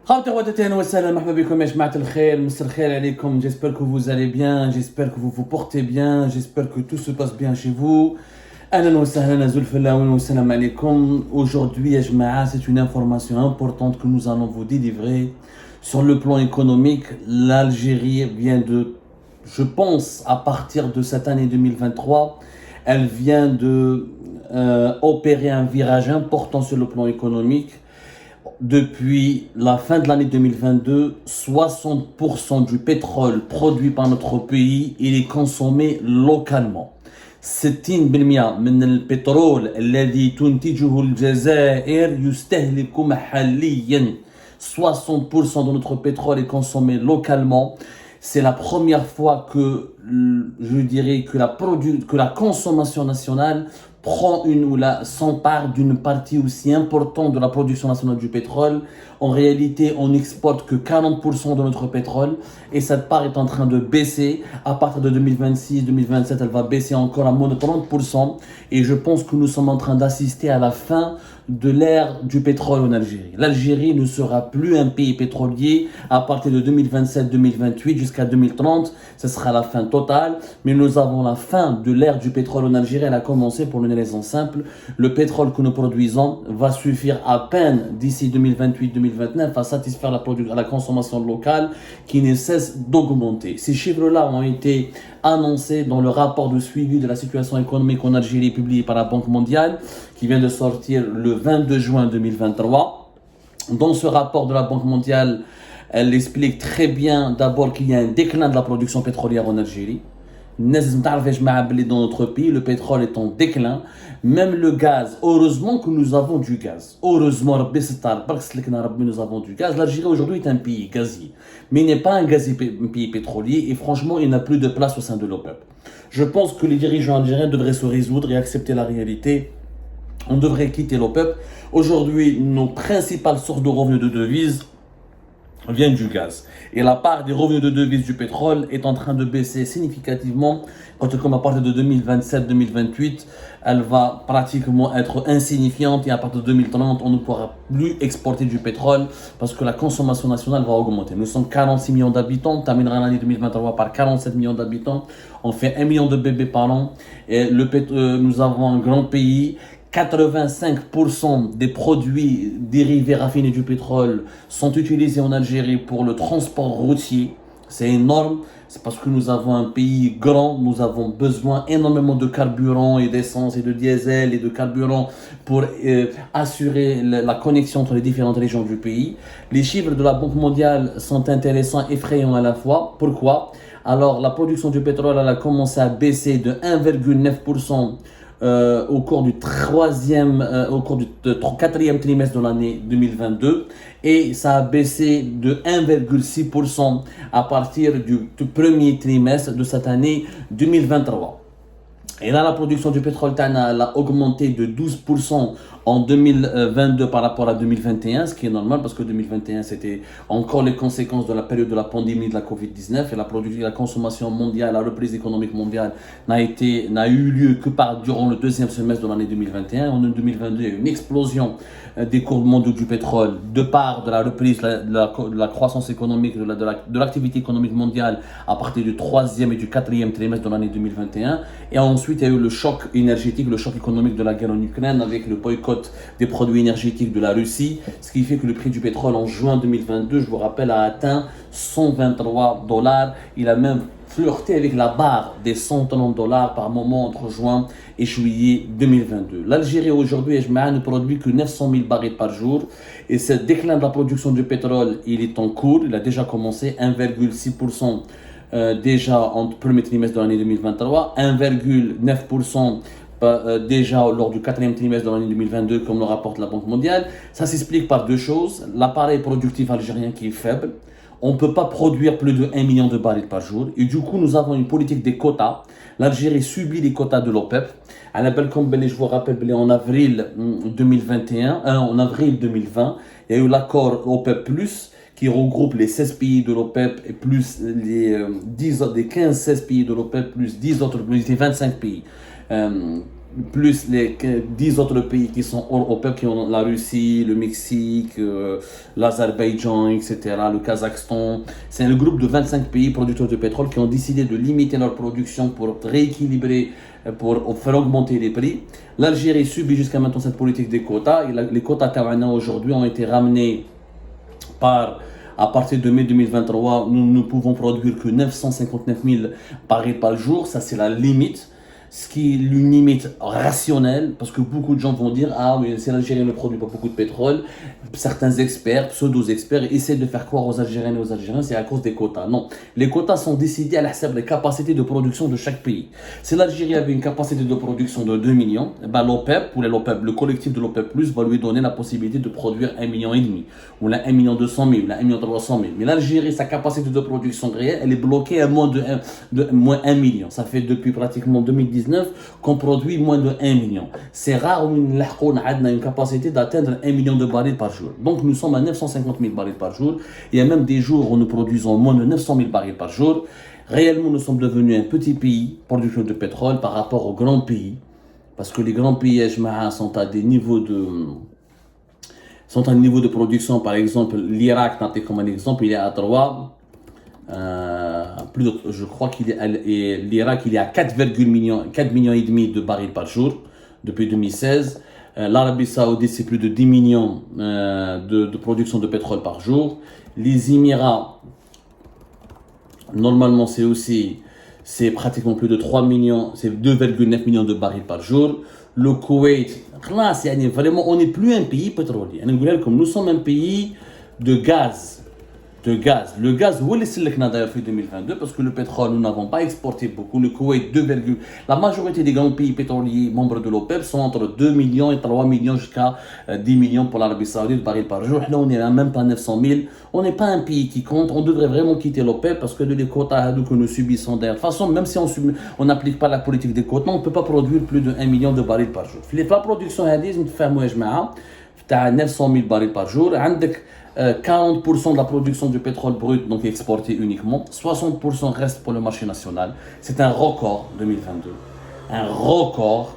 J'espère que vous allez bien, j'espère que vous vous portez bien, j'espère que tout se passe bien chez vous. Aujourd'hui, c'est une information importante que nous allons vous délivrer. Sur le plan économique, l'Algérie vient de, je pense, à partir de cette année 2023, elle vient de opérer un virage important sur le plan économique. Depuis la fin de l'année 2022, 60% du pétrole produit par notre pays, il est consommé localement. 60% من البترول الذي تنتجه الجزائر يستهلك محليا. 60% de notre pétrole est consommé localement. C'est la première fois que je dirais que la consommation nationale s'empare d'une partie aussi importante de la production nationale du pétrole. En réalité, on n'exporte que 40% de notre pétrole et cette part est en train de baisser. À partir de 2026-2027, elle va baisser encore à moins de 30%. Et je pense que nous sommes en train d'assister à la fin de l'ère du pétrole en Algérie. L'Algérie ne sera plus un pays pétrolier à partir de 2027-2028 jusqu'à 2030. Ce sera la fin totale. Mais nous avons la fin de l'ère du pétrole en Algérie. Elle a commencé pour une raison simple. Le pétrole que nous produisons va suffire à peine d'ici 2028-2029 à satisfaire la consommation locale qui ne cesse d'augmenter. Ces chiffres-là ont été annoncés dans le rapport de suivi de la situation économique en Algérie publié par la Banque mondiale qui vient de sortir le 22 juin 2023. Dans ce rapport de la Banque mondiale, elle explique très bien d'abord qu'il y a un déclin de la production pétrolière en Algérie. Dans notre pays, le pétrole est en déclin. Même le gaz, heureusement que nous avons du gaz. Heureusement, nous avons du gaz. L'Algérie aujourd'hui est un pays gazier. Mais il n'est pas un pays pétrolier et franchement, il n'a plus de place au sein de l'OPEP. Je pense que les dirigeants algériens devraient se résoudre et accepter la réalité. On devrait quitter l'OPEP. Aujourd'hui, nos principales sources de revenus de devises viennent du gaz. Et la part des revenus de devises du pétrole est en train de baisser significativement. Comme à partir de 2027-2028, elle va pratiquement être insignifiante et à partir de 2030, on ne pourra plus exporter du pétrole parce que la consommation nationale va augmenter. Nous sommes 46 millions d'habitants, on terminera l'année 2023 par 47 millions d'habitants. On fait 1 million de bébés par an. Et nous avons un grand pays. 85% des produits dérivés raffinés du pétrole sont utilisés en Algérie pour le transport routier. C'est énorme. C'est parce que nous avons un pays grand. Nous avons besoin énormément de carburant et d'essence et de diesel et de carburant pour assurer la connexion entre les différentes régions du pays. Les chiffres de la Banque mondiale sont intéressants, effrayants à la fois. Pourquoi? Alors, la production du pétrole elle a commencé à baisser de 1,9% au cours du quatrième trimestre de l'année 2022 et ça a baissé de 1,6% à partir du premier trimestre de cette année 2023. Et là, la production du pétrole elle a augmenté de 12% en 2022 par rapport à 2021, ce qui est normal parce que 2021, c'était encore les conséquences de la période de la pandémie de la Covid-19 et la consommation mondiale, la reprise économique mondiale n'a eu lieu que durant le deuxième semestre de l'année 2021. En 2022, il y a eu une explosion des cours mondiaux du pétrole de part de la reprise de la croissance économique, de l'activité économique mondiale à partir du troisième et du quatrième trimestre de l'année 2021. Et ensuite, il y a eu le choc énergétique, le choc économique de la guerre en Ukraine avec le boycott des produits énergétiques de la Russie, ce qui fait que le prix du pétrole en juin 2022, je vous rappelle, a atteint $123. Il a même flirté avec la barre des $130 par moment entre juin et juillet 2022. L'Algérie aujourd'hui ne produit que 900 000 barils par jour et ce déclin de la production du pétrole, il est en cours, il a déjà commencé 1,6%. Déjà en premier trimestre de l'année 2023, 1,9% déjà lors du quatrième trimestre de l'année 2022 comme le rapporte la Banque mondiale. Ça s'explique par deux choses. L'appareil productif algérien qui est faible. On ne peut pas produire plus de 1 million de barils par jour. Et du coup, nous avons une politique des quotas. L'Algérie subit les quotas de l'OPEP. Je vous rappelle, en avril 2021, en avril 2020, il y a eu l'accord OPEP+, qui regroupe les 16 pays de l'OPEP et plus les 15-16 pays de l'OPEP plus 10 autres, plus les 25 pays plus les 10 autres pays qui sont hors OPEP, qui ont la Russie, le Mexique, l'Azerbaïdjan, etc., le Kazakhstan. C'est le groupe de 25 pays producteurs de pétrole qui ont décidé de limiter leur production pour rééquilibrer, pour faire augmenter les prix. L'Algérie subit jusqu'à maintenant cette politique des quotas. Et les quotas Tawana aujourd'hui ont été ramenés à partir de mai 2023, nous ne pouvons produire que 959 000 barils par jour. Ça, c'est la limite. Ce qui est une limite rationnelle, parce que beaucoup de gens vont dire ah oui, si l'Algérie ne produit pas beaucoup de pétrole, certains experts, pseudo-experts, essaient de faire croire aux Algériens et aux Algériens c'est à cause des quotas. Non, les quotas sont décidés à la des capacités de production de chaque pays. Si l'Algérie avait une capacité de production de 2 millions, ben l'OPEP, le collectif de l'OPEP+, va lui donner la possibilité de produire 1,5 million, ou là 1,2 million, ou là 1,3 million. Mais l'Algérie, sa capacité de production réelle, elle est bloquée à moins de moins 1 million. Ça fait depuis pratiquement 2019 qu'on produit moins de 1 million. C'est rare où on a une capacité d'atteindre 1 million de barils par jour. Donc nous sommes à 950 000 barils par jour. Il y a même des jours où nous produisons moins de 900 000 barils par jour. Réellement, nous sommes devenus un petit pays producteur de pétrole par rapport aux grands pays. Parce que les grands pays sont à des niveaux de production. Par exemple, l'Irak, comme un exemple, il est à 3. Je crois l'Irak il est à 4 millions et demi de barils par jour depuis 2016. L'Arabie Saoudite c'est plus de 10 millions de production de pétrole par jour. Les Émirats normalement c'est pratiquement plus de 3 millions, c'est 2,9 millions de barils par jour. Le Koweït, vraiment on n'est plus un pays pétrolier. Nous sommes un pays de gaz. Le gaz, où est-ce le Canada en 2022 parce que le pétrole, nous n'avons pas exporté beaucoup. Le Koweït, la majorité des grands pays pétroliers membres de l'OPEP sont entre 2 millions et 3 millions jusqu'à 10 millions pour l'Arabie Saoudite de barils par jour. Là, on est à même pas 900 000. On n'est pas un pays qui compte. On devrait vraiment quitter l'OPEP parce que les quotas que nous subissons de toute façon, même si on n'applique pas la politique des quotas, on ne peut pas produire plus de 1 million de barils par jour. La production, c'est 900 000 barils par jour. 40% de la production du pétrole brut donc exporté uniquement, 60% reste pour le marché national. C'est un record 2022, un record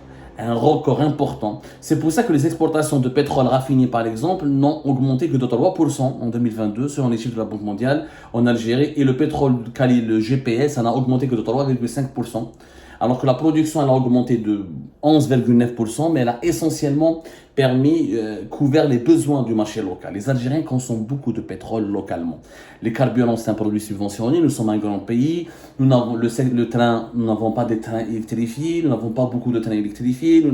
important. C'est pour ça que les exportations de pétrole raffiné par exemple n'ont augmenté que de 3% en 2022 selon les chiffres de la Banque mondiale en Algérie, et le pétrole le GPS ça n'a augmenté que de 3,5%. Alors que la production elle a augmenté de 11,9%, mais elle a essentiellement couvert les besoins du marché local. Les Algériens consomment beaucoup de pétrole localement. Les carburants, c'est un produit subventionné. Nous sommes un grand pays. Nous n'avons nous n'avons pas de trains électrifiés. Nous n'avons pas beaucoup de trains électrifiés. Nous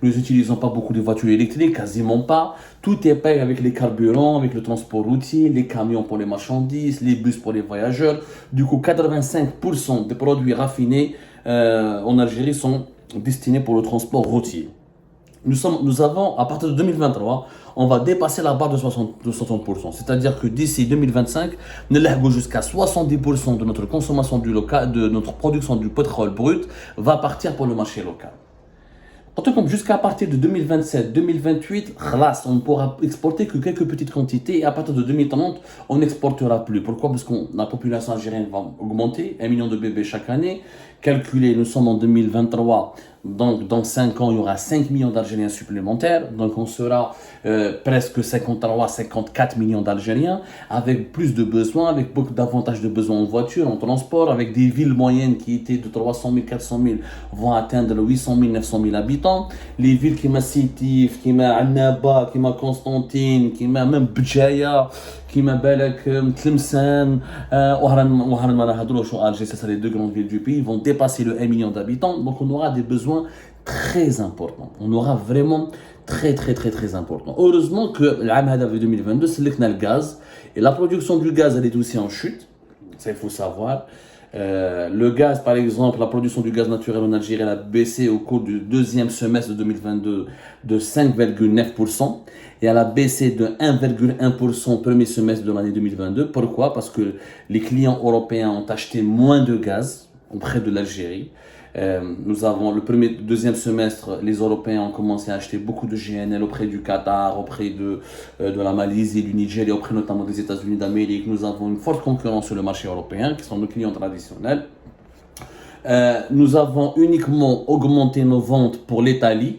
n'utilisons pas beaucoup de voitures électriques, quasiment pas. Tout est payé avec les carburants, avec le transport routier, les camions pour les marchandises, les bus pour les voyageurs. Du coup, 85% des produits raffinés en Algérie sont destinés pour le transport routier. Nous avons, à partir de 2023, on va dépasser la barre de 60%. C'est-à-dire que d'ici 2025, nous allons jusqu'à 70% de notre consommation de notre production du pétrole brut va partir pour le marché local. En tout cas, jusqu'à partir de 2027-2028, on ne pourra exporter que quelques petites quantités, et à partir de 2030, on n'exportera plus. Pourquoi? Parce que la population algérienne va augmenter, 1 million de bébés chaque année. Calculé, nous sommes en 2023, donc dans 5 ans, il y aura 5 millions d'Algériens supplémentaires. Donc on sera presque 53-54 millions d'Algériens, avec plus de besoins, avec beaucoup davantage de besoins en voiture, en transport, avec des villes moyennes qui étaient de 300 000, 400 000 vont atteindre 800 000, 900 000 habitants. Les villes qui m'a Sétif, qui m'a Annaba, qui m'a Constantine, qui m'a même Bdjaya, qui m'a Balak, Tlemcen, Alger, c'est les deux grandes villes du pays, vont dépasser le 1 million d'habitants. Donc on aura des besoins très importants. On aura vraiment très important. Heureusement que l'année 2022, c'est le gaz. Et la production du gaz, elle est aussi en chute. Ça, il faut savoir. Le gaz, par exemple, la production du gaz naturel en Algérie elle a baissé au cours du deuxième semestre de 2022 de 5,9% et elle a baissé de 1,1% au premier semestre de l'année 2022. Pourquoi? Parce que les clients européens ont acheté moins de gaz auprès de l'Algérie. Nous avons le deuxième semestre, les Européens ont commencé à acheter beaucoup de GNL auprès du Qatar, auprès de la Malaisie, du Niger et auprès notamment des États-Unis d'Amérique. Nous avons une forte concurrence sur le marché européen, qui sont nos clients traditionnels. Nous avons uniquement augmenté nos ventes pour l'Italie.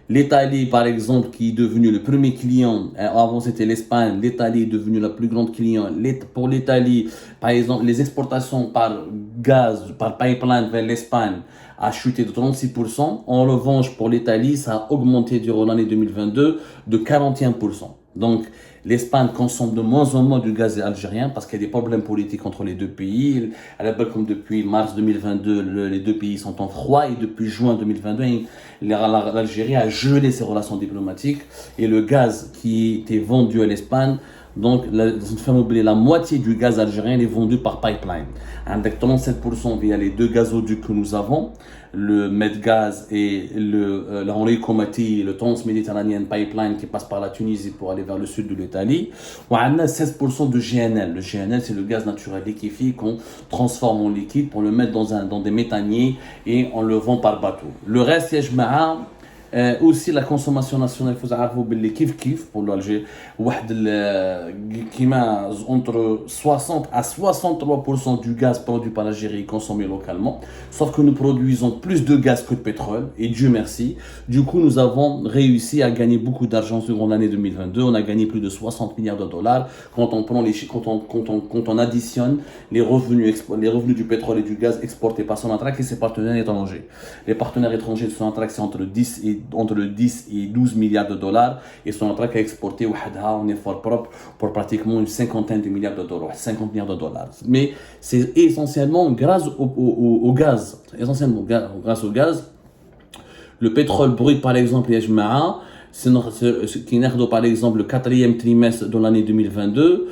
L'Italie, par exemple, qui est devenu le premier client, avant c'était l'Espagne, l'Italie est devenue la plus grande client. Pour l'Italie, par exemple, les exportations par gaz, par pipeline vers l'Espagne a chuté de 36%. En revanche, pour l'Italie, ça a augmenté durant l'année 2022 de 41%. Donc, l'Espagne consomme de moins en moins du gaz algérien parce qu'il y a des problèmes politiques entre les deux pays. À la base, comme depuis mars 2022, les deux pays sont en froid et depuis juin 2022, l'Algérie a gelé ses relations diplomatiques et le gaz qui était vendu à l'Espagne, donc la moitié du gaz algérien est vendu par pipeline. Avec 37% via les deux gazoducs que nous avons, le Medgaz et le Henri Komati, le Trans-Méditerranéen Pipeline qui passe par la Tunisie pour aller vers le sud de l'Italie. On a 16% de GNL. Le GNL, c'est le gaz naturel liquéfié qu'on transforme en liquide pour le mettre dans des méthaniers et on le vend par bateau. Le reste, il y a aussi la consommation nationale, il faut savoir que pour l'Algérie, entre 60 à 63% du gaz produit par l'Algérie est consommé localement, sauf que nous produisons plus de gaz que de pétrole, et Dieu merci. Du coup, nous avons réussi à gagner beaucoup d'argent durant l'année 2022. On a gagné plus de 60 milliards de dollars quand on prend quand on additionne les revenus du pétrole et du gaz exportés par Sonatrach et ses partenaires étrangers. Les partenaires étrangers de Sonatrach, c'est entre le 10 et 12 milliards de dollars, et Sonatrach a exporté en effort propre pour pratiquement une cinquantaine de milliards de dollars, 50 milliards de dollars. Mais c'est essentiellement grâce au gaz. Essentiellement grâce au gaz. Le pétrole brut, par exemple, qui est par exemple le quatrième trimestre de l'année 2022,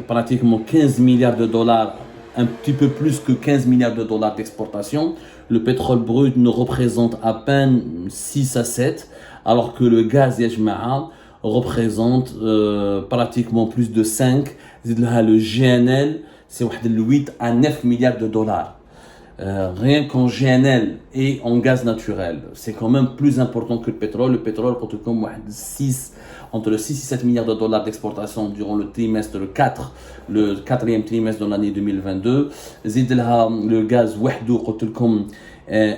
pratiquement 15 milliards de dollars, un petit peu plus que 15 milliards de dollars d'exportation. Le pétrole brut ne représente à peine 6 à 7, alors que le gaz représente pratiquement plus de 5. Le GNL, c'est 8 à 9 milliards de dollars. Rien qu'en GNL et en gaz naturel, c'est quand même plus important que le pétrole. Le pétrole, entre le 6 et 7 milliards de dollars d'exportation durant le quatrième trimestre de l'année 2022. Le gaz,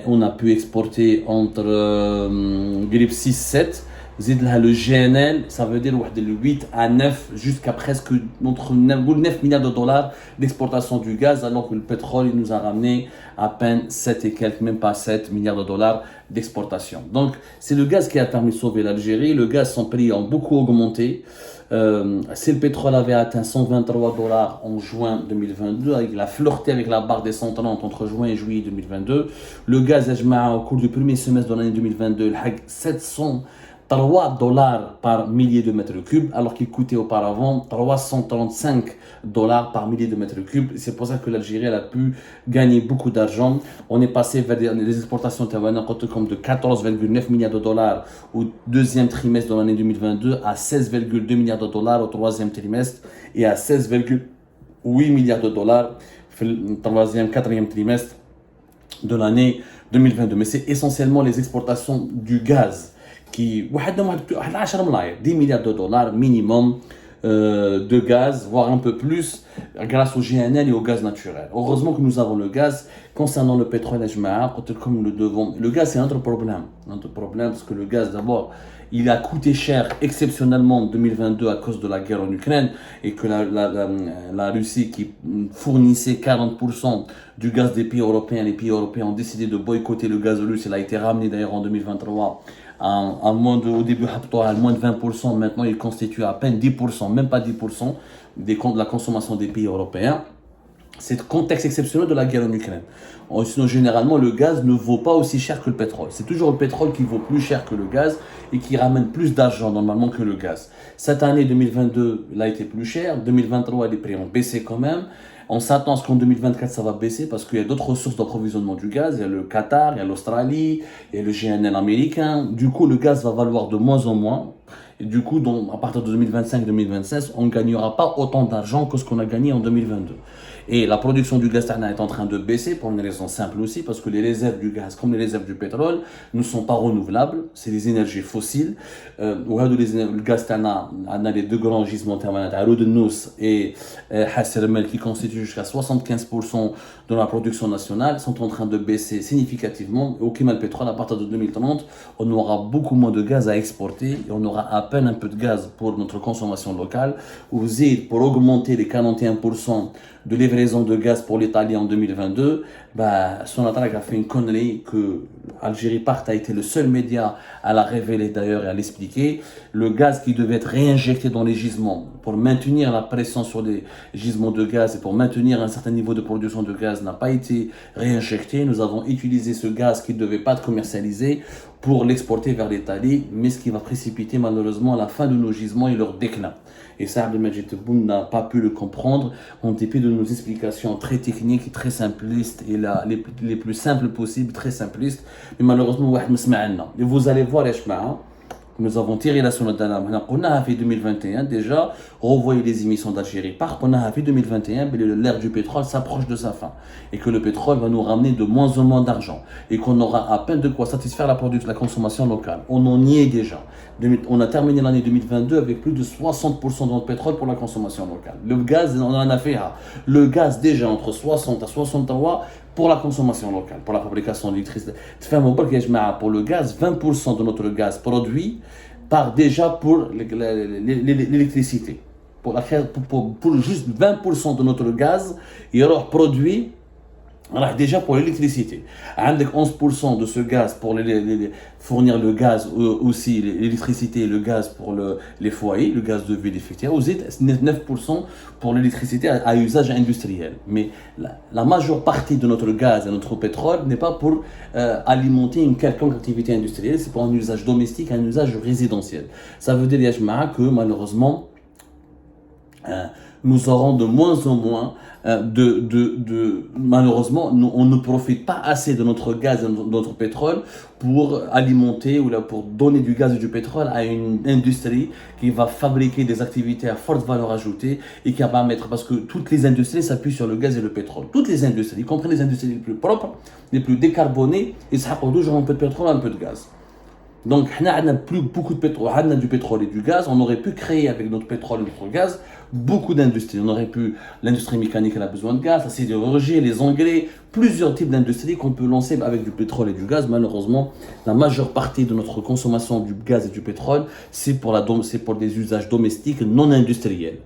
on a pu exporter entre 6-7. Le GNL, ça veut dire de 8 à 9 jusqu'à presque 9 milliards de dollars d'exportation du gaz, alors que le pétrole il nous a ramené à peine 7 et quelques, même pas 7 milliards de dollars d'exportation. Donc c'est le gaz qui a permis de sauver l'Algérie. Le gaz, son prix a beaucoup augmenté. Si le pétrole avait atteint 123 dollars en juin 2022, il a flirté avec la barre des 130 entre juin et juillet 2022. Le gaz, au cours du premier semestre de l'année 2022, il a 703 dollars par millier de mètres cubes, alors qu'il coûtait auparavant 335 dollars par millier de mètres cubes. C'est pour ça que l'Algérie a pu gagner beaucoup d'argent. On est passé vers des exportations comme de 14,9 milliards de dollars au deuxième trimestre de l'année 2022 à 16,2 milliards de dollars au troisième trimestre et à 16,8 milliards de dollars au quatrième trimestre de l'année 2022. Mais c'est essentiellement les exportations du gaz qui 10 milliards de dollars minimum de gaz, voire un peu plus, grâce au GNL et au gaz naturel. Heureusement que nous avons le gaz. Concernant le pétrole, comme le gaz, c'est un autre problème. Parce que le gaz, d'abord, il a coûté cher exceptionnellement en 2022 à cause de la guerre en Ukraine et que la Russie, qui fournissait 40% du gaz des pays européens, les pays européens ont décidé de boycotter le gaz russe. Il a été ramené d'ailleurs en 2023 au début à moins de 20%. Maintenant il constitue à peine 10%, même pas 10% de la consommation des pays européens. C'est le contexte exceptionnel de la guerre en Ukraine. Sinon, généralement, le gaz ne vaut pas aussi cher que le pétrole. C'est toujours le pétrole qui vaut plus cher que le gaz et qui ramène plus d'argent normalement que le gaz. Cette année 2022, il a été plus cher. 2023, les prix ont baissé quand même. On s'attend à ce qu'en 2024, ça va baisser parce qu'il y a d'autres sources d'approvisionnement du gaz. Il y a le Qatar, il y a l'Australie, il y a le GNL américain. Du coup, le gaz va valoir de moins en moins. Et du coup, à partir de 2025-2026, on ne gagnera pas autant d'argent que ce qu'on a gagné en 2022. Et la production du gaz est en train de baisser pour une raison simple aussi, parce que les réserves du gaz, comme les réserves du pétrole, ne sont pas renouvelables. C'est des énergies fossiles. Le gaz a les deux grands gisements thermales, Oud el-Nous et Hassi R'Mel, qui constituent jusqu'à 75% de la production nationale, sont en train de baisser significativement. Au climat le pétrole, à partir de 2030, on aura beaucoup moins de gaz à exporter et on aura à peine un peu de gaz pour notre consommation locale. Pour augmenter les 41% de livraison de gaz pour l'Italie en 2022, Sonatrach a fait une connerie que Algérie Part a été le seul média à la révéler d'ailleurs et à l'expliquer. Le gaz qui devait être réinjecté dans les gisements pour maintenir la pression sur les gisements de gaz et pour maintenir un certain niveau de production de gaz n'a pas été réinjecté. Nous avons utilisé ce gaz qui ne devait pas être commercialisé pour l'exporter vers l'Italie, mais ce qui va précipiter malheureusement la fin de nos gisements et leur déclin. Et ça, Abdelmajid Tebboune n'a pas pu le comprendre en dépit de nos explications très techniques, très simplistes et les plus simples possibles, très simplistes. Mais malheureusement, et vous allez voir les chemins. Nous avons tiré la sonnette d'alarme. On a fait 2021 déjà, revoyez les émissions d'Algérie Part. On a fait 2021, l'ère du pétrole s'approche de sa fin. Et que le pétrole va nous ramener de moins en moins d'argent. Et qu'on aura à peine de quoi satisfaire la consommation locale. On en y est déjà. On a terminé l'année 2022 avec plus de 60% de notre pétrole pour la consommation locale. Le gaz, on en a fait. Le gaz déjà entre 60 à 63 pour la consommation locale, pour la fabrication d'électricité. Pour le gaz, 20% de notre gaz produit part déjà pour l'électricité. Pour juste 20% de notre gaz, il y aura produit déjà pour l'électricité. Avec 11% de ce gaz pour fournir le gaz, aussi l'électricité et le gaz pour les foyers, le gaz de ville effectivement. Vous êtes 9% pour l'électricité à usage industriel. Mais la majeure partie de notre gaz et notre pétrole n'est pas pour alimenter une quelconque activité industrielle, c'est pour un usage domestique, un usage résidentiel. Ça veut dire que malheureusement, nous aurons de moins en moins malheureusement, on ne profite pas assez de notre gaz et de notre pétrole pour alimenter ou pour donner du gaz et du pétrole à une industrie qui va fabriquer des activités à forte valeur ajoutée et qui va mettre, parce que toutes les industries s'appuient sur le gaz et le pétrole. Toutes les industries, y compris les industries les plus propres, les plus décarbonées, ils ont toujours un peu de pétrole, un peu de gaz. Donc, on n'a plus beaucoup de pétrole, on a du pétrole et du gaz. On aurait pu créer avec notre pétrole et notre gaz beaucoup d'industries. On aurait pu, l'industrie mécanique, elle a besoin de gaz, la sidérurgie, les engrais, plusieurs types d'industries qu'on peut lancer avec du pétrole et du gaz. Malheureusement, la majeure partie de notre consommation du gaz et du pétrole, c'est pour des usages domestiques non industriels.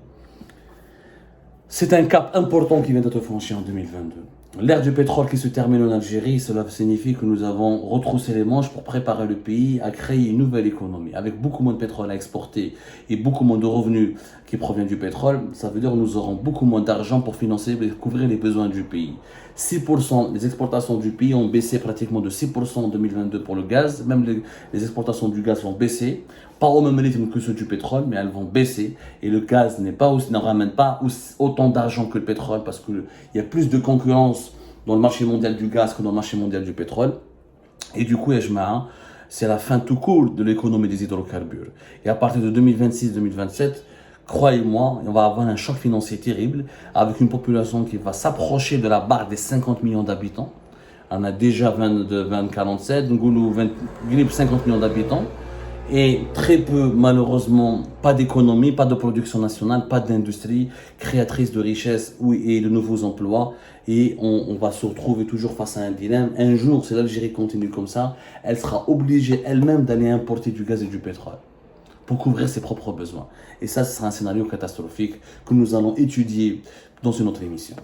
C'est un cap important qui vient d'être franchi en 2022. L'ère du pétrole qui se termine en Algérie, cela signifie que nous avons retroussé les manches pour préparer le pays à créer une nouvelle économie. Avec beaucoup moins de pétrole à exporter et beaucoup moins de revenus qui proviennent du pétrole, ça veut dire que nous aurons beaucoup moins d'argent pour financer et couvrir les besoins du pays. 6% des exportations du pays ont baissé pratiquement de 6% en 2022 pour le gaz. Même les exportations du gaz vont baisser. Pas au même rythme que ceux du pétrole, mais elles vont baisser. Et le gaz ne ramène pas autant d'argent que le pétrole parce qu'il y a plus de concurrence dans le marché mondial du gaz que dans le marché mondial du pétrole. Et du coup, c'est la fin tout court de l'économie des hydrocarbures. Et à partir de 2026-2027, croyez-moi, on va avoir un choc financier terrible avec une population qui va s'approcher de la barre des 50 millions d'habitants. On a déjà 47, nous 50 millions d'habitants. Et très peu, malheureusement, pas d'économie, pas de production nationale, pas d'industrie créatrice de richesses et de nouveaux emplois. Et on va se retrouver toujours face à un dilemme. Un jour, si l'Algérie continue comme ça, elle sera obligée elle-même d'aller importer du gaz et du pétrole pour couvrir ses propres besoins. Et ça, ce sera un scénario catastrophique que nous allons étudier dans une autre émission.